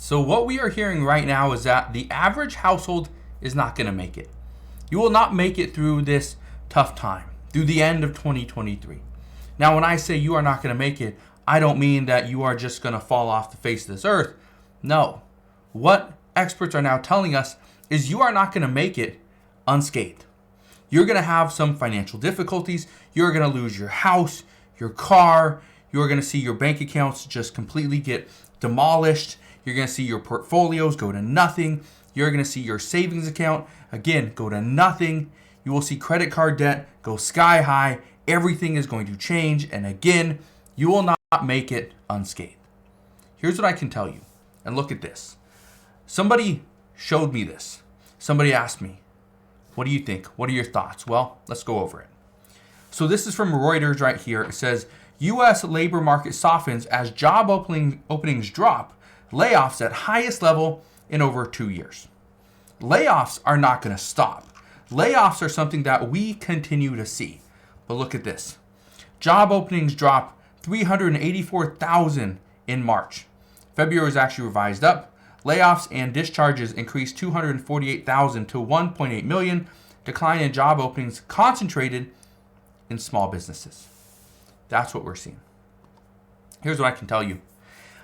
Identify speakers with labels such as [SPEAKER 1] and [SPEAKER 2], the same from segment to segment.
[SPEAKER 1] So what we are hearing right now is that the average household is not going to make it. You will not make it through this tough time, through the end of 2023. Now, when I say you are not going to make it, I don't mean that you are just going to fall off the face of this earth. No. What experts are now telling us is you are not going to make it unscathed. You're going to have some financial difficulties. You're going to lose your house, your car. You're going to see your bank accounts just completely get demolished. You're going to see your portfolios go to nothing. You're going to see your savings account, again, go to nothing. You will see credit card debt go sky high. Everything is going to change. And again, you will not make it unscathed. Here's what I can tell you. And look at this. Somebody showed me this. Somebody asked me, what do you think? What are your thoughts? Well, let's go over it. So this is from Reuters right here. It says, U.S. labor market softens as job openings drop. Layoffs at highest level in over 2 years. Layoffs are not going to stop. Layoffs are something that we continue to see. But look at this. Job openings drop 384,000 in March. February was actually revised up. Layoffs and discharges increased 248,000 to 1.8 million. Decline in job openings concentrated in small businesses. That's what we're seeing. Here's what I can tell you.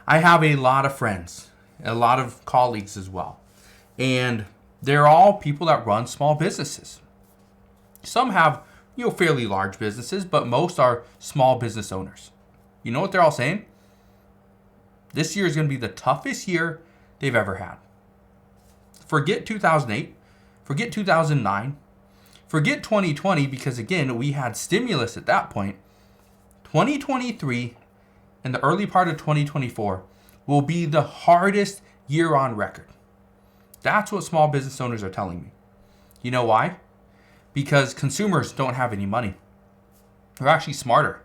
[SPEAKER 1] I have a lot of friends, a lot of colleagues as well. And they're all people that run small businesses. Some have, fairly large businesses, but most are small business owners. You know what they're all saying? This year is going to be the toughest year they've ever had. Forget 2008, forget 2009, forget 2020, because again, we had stimulus at that point. 2023 and the early part of 2024 will be the hardest year on record. That's what small business owners are telling me. You know why? Because consumers don't have any money. They're actually smarter.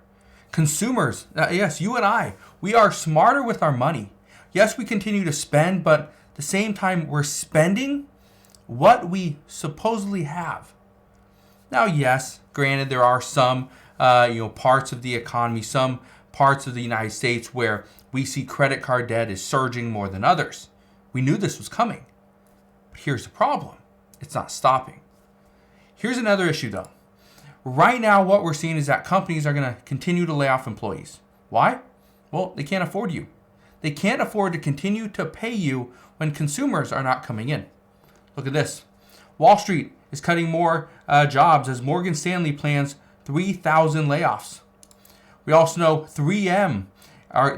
[SPEAKER 1] Consumers, yes, you and I, we are smarter with our money. Yes, we continue to spend, but at the same time, we're spending what we supposedly have. Now, yes, granted, there are some, parts of the economy, some parts of the United States where we see credit card debt is surging more than others. We knew this was coming. But here's the problem. It's not stopping. Here's another issue, though. Right now, what we're seeing is that companies are going to continue to lay off employees. Why? Well, they can't afford you. They can't afford to continue to pay you when consumers are not coming in. Look at this. Wall Street is cutting more jobs as Morgan Stanley plans 3,000 layoffs. We also know 3M,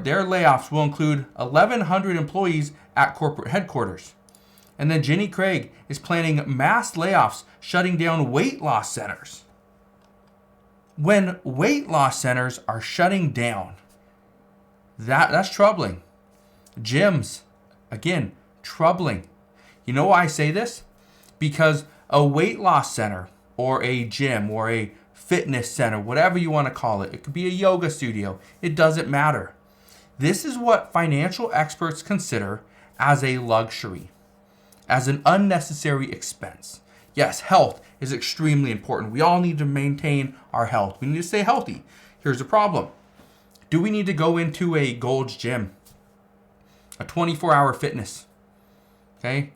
[SPEAKER 1] their layoffs will include 1,100 employees at corporate headquarters. And then Jenny Craig is planning mass layoffs, shutting down weight loss centers. When weight loss centers are shutting down, that's troubling. Gyms, again, troubling. You know why I say this? Because a weight loss center or a gym or a fitness center, whatever you want to call it, it could be a yoga studio, it doesn't matter. This is what financial experts consider as a luxury, as an unnecessary expense. Yes, health is extremely important. We all need to maintain our health. We need to stay healthy. Here's the problem. Do we need to go into a Gold's Gym, a 24-hour fitness, okay,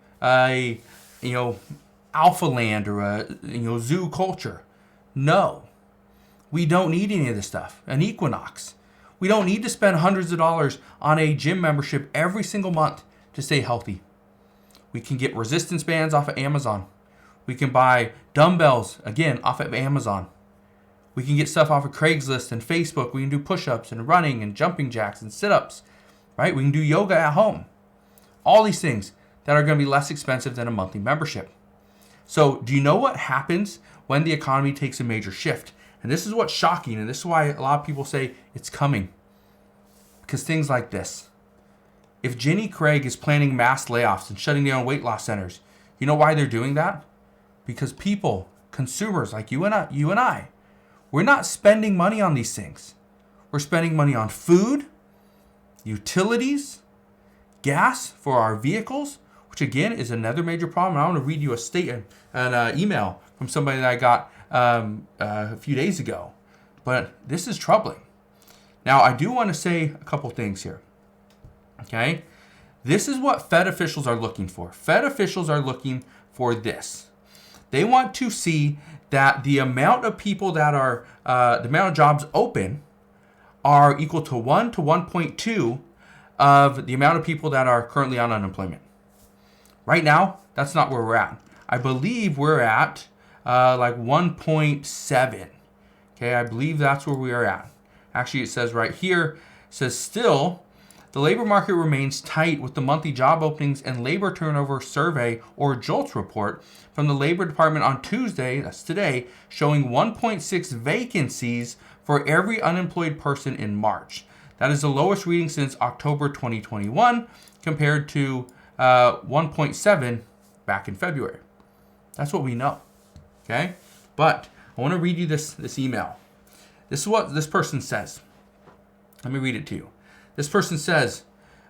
[SPEAKER 1] Alpha Land or a Zoo Culture? No, we don't need any of this stuff. An Equinox. We don't need to spend hundreds of dollars on a gym membership every single month to stay healthy. We can get resistance bands off of Amazon. We can buy dumbbells, again, off of Amazon. We can get stuff off of Craigslist and Facebook. We can do push-ups and running and jumping jacks and sit-ups, right? We can do yoga at home. All these things that are going to be less expensive than a monthly membership. So do you know what happens when the economy takes a major shift? And this is what's shocking, and this is why a lot of people say it's coming. Because things like this. If Jenny Craig is planning mass layoffs and shutting down weight loss centers, you know why they're doing that? Because people, consumers like you and I, we're not spending money on these things. We're spending money on food, utilities, gas for our vehicles, which again is another major problem. I want to read you an email from somebody that I got a few days ago. But this is troubling. Now, I do want to say a couple things here. Okay? This is what Fed officials are looking for. Fed officials are looking for this. They want to see that the amount of people that are, the amount of jobs open are equal to 1 to 1.2 of the amount of people that are currently on unemployment. Right now, that's not where we're at. I believe we're at like 1.7. Okay, I believe that's where we are at. Actually, it says right here, it says still, the labor market remains tight with the monthly job openings and labor turnover survey or JOLTS report from the Labor Department on Tuesday, that's today, showing 1.6 vacancies for every unemployed person in March. That is the lowest reading since October 2021 compared to 1.7 back in February. That's what we know. Okay? But I want to read you this email. This is what this person says. Let me read it to you. This person says,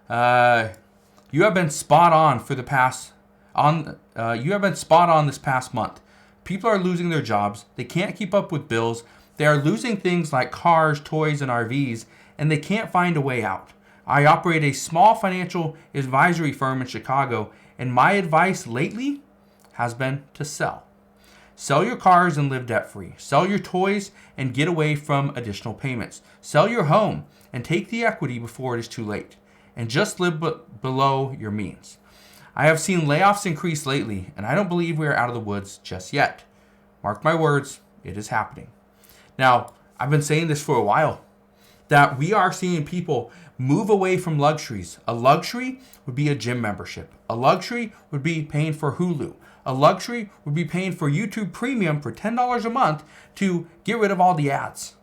[SPEAKER 1] you have been spot on for the past you have been spot on this past month. People are losing their jobs. They can't keep up with bills. They are losing things like cars, toys, and RVs, and they can't find a way out. I operate a small financial advisory firm in Chicago, and my advice lately has been to sell. Sell your cars and live debt-free. Sell your toys and get away from additional payments. Sell your home and take the equity before it is too late. And just live below your means. I have seen layoffs increase lately, and I don't believe we are out of the woods just yet. Mark my words, it is happening. Now, I've been saying this for a while, that we are seeing people move away from luxuries. A luxury would be a gym membership. A luxury would be paying for Hulu. A luxury would be paying for YouTube Premium for $10 a month to get rid of all the ads.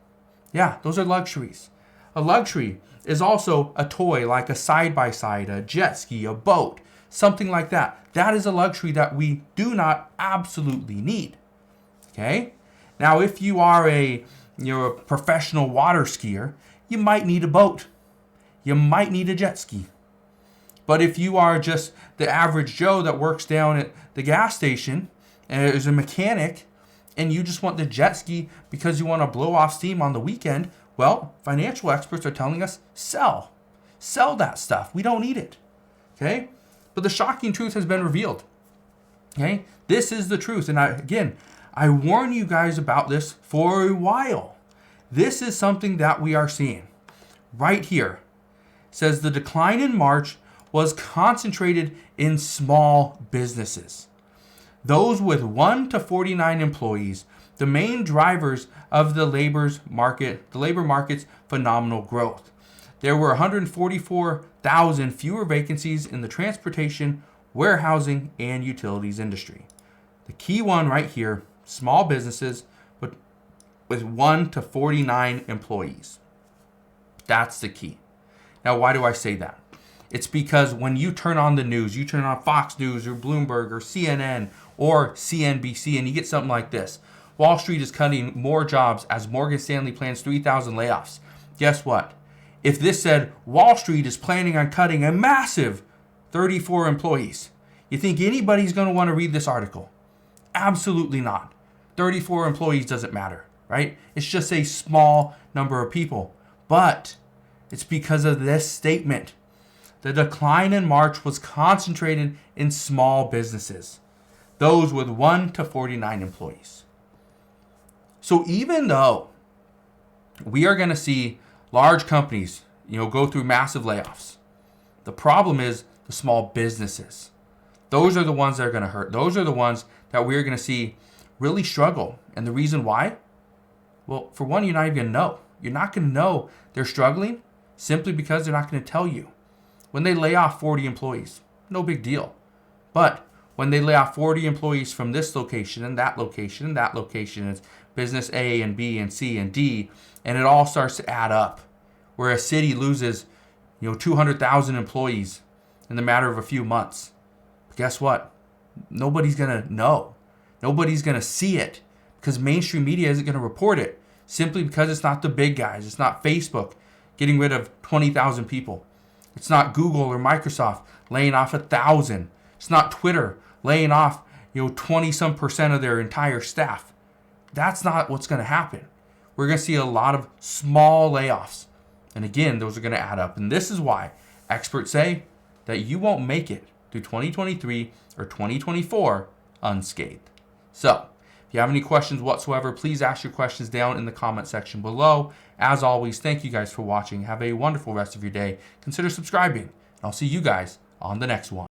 [SPEAKER 1] Yeah, those are luxuries. A luxury is also a toy like a side-by-side, a jet ski, a boat, something like that. That is a luxury that we do not absolutely need. Okay? Now, if you are a professional water skier, you might need a boat. You might need a jet ski. But if you are just the average Joe that works down at the gas station and is a mechanic and you just want the jet ski because you want to blow off steam on the weekend, well, financial experts are telling us sell. Sell that stuff. We don't need it. Okay? But the shocking truth has been revealed. Okay? This is the truth. And I warn you guys about this for a while. This is something that we are seeing. Right here. It says the decline in March was concentrated in small businesses. Those with 1 to 49 employees, the main drivers of the labor market's phenomenal growth. There were 144,000 fewer vacancies in the transportation, warehousing, and utilities industry. The key one right here, small businesses with 1 to 49 employees. That's the key. Now, why do I say that? It's because when you turn on the news, you turn on Fox News or Bloomberg or CNN or CNBC, and you get something like this. Wall Street is cutting more jobs as Morgan Stanley plans 3,000 layoffs. Guess what? If this said Wall Street is planning on cutting a massive 34 employees, you think anybody's going to want to read this article? Absolutely not. 34 employees doesn't matter, right? It's just a small number of people. But it's because of this statement. The decline in March was concentrated in small businesses, those with 1 to 49 employees. So even though we are going to see large companies, go through massive layoffs, the problem is the small businesses. Those are the ones that are going to hurt. Those are the ones that we're going to see really struggle. And the reason why? Well, for one, you're not even going to know. You're not going to know they're struggling simply because they're not going to tell you. When they lay off 40 employees, no big deal. But when they lay off 40 employees from this location and that location and that location, it's business A and B and C and D, and it all starts to add up. Where a city loses, 200,000 employees in the matter of a few months. But guess what? Nobody's going to know. Nobody's going to see it because mainstream media isn't going to report it simply because it's not the big guys. It's not Facebook getting rid of 20,000 people. It's not Google or Microsoft laying off 1,000. It's not Twitter laying off 20% of their entire staff. That's not what's going to happen. We're going to see a lot of small layoffs. And again, those are going to add up. And this is why experts say that you won't make it through 2023 or 2024 unscathed. So, if you have any questions whatsoever, please ask your questions down in the comment section below. As always, thank you guys for watching. Have a wonderful rest of your day. Consider subscribing, and I'll see you guys on the next one.